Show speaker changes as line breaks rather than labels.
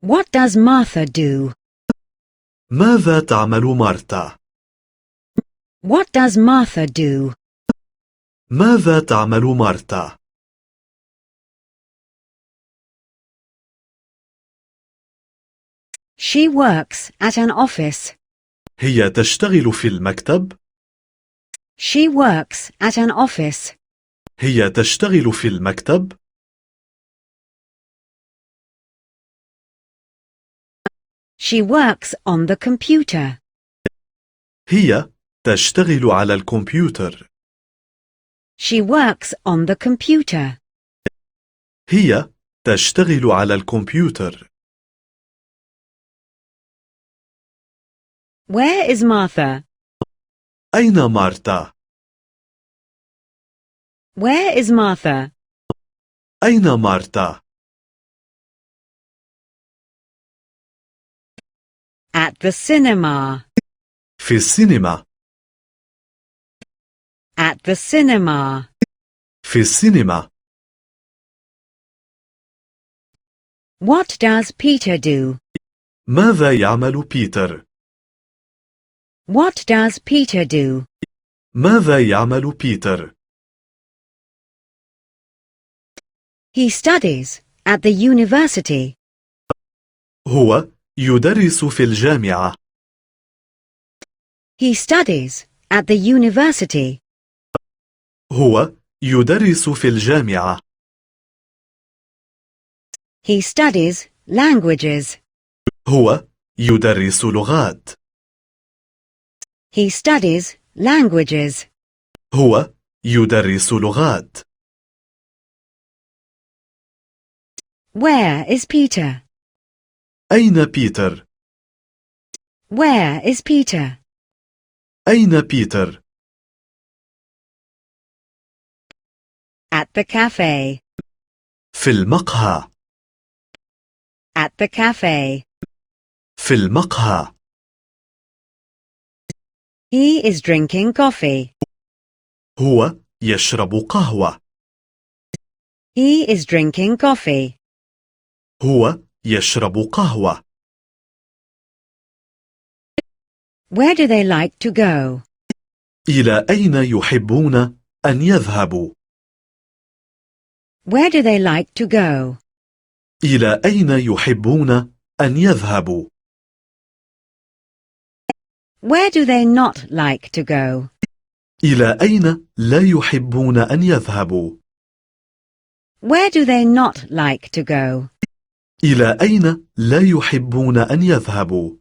What does Martha do?
ماذا تعمل مارتا؟
What does Martha do?
ماذا تعمل مارتا؟
She works at an office.
هي تشتغل في المكتب.
She works at an office.
هي تشتغل في المكتب.
She works on the computer.
هي تشتغل على الكمبيوتر.
She works on the computer.
هي تشتغل على الكمبيوتر.
Where is Martha?
أين مارتا؟
Where is Martha?
أين مارتا؟
At the cinema.
في السينما.
At the cinema.
في السينما.
What does Peter do?
ماذا يعمل بيتر؟
What does Peter do?
ماذا يعمل بيتر؟
He studies at the university.
هو يدرس في الجامعة.
He studies at the university.
هو يدرس في الجامعة.
He studies languages.
هو يدرس لغات.
He studies languages.
هو يدرس لغات.
Where is Peter?
أين بيتر؟
Where is Peter?
أين بيتر؟
At the cafe.
في المقهى.
At the cafe.
في المقهى.
He is drinking coffee.
هو يشرب قهوة.
He is drinking coffee.
هو يشرب قهوة.
Where do they like to go?
إلى أين يحبون أن يذهبوا؟
Where do they like to go?
إلى أين يحبون أن يذهبوا؟
Where do they not like to go?
إلى أين لا يحبون أن يذهبوا؟
Where do they not like to go?
إلى أين لا يحبون أن يذهبوا؟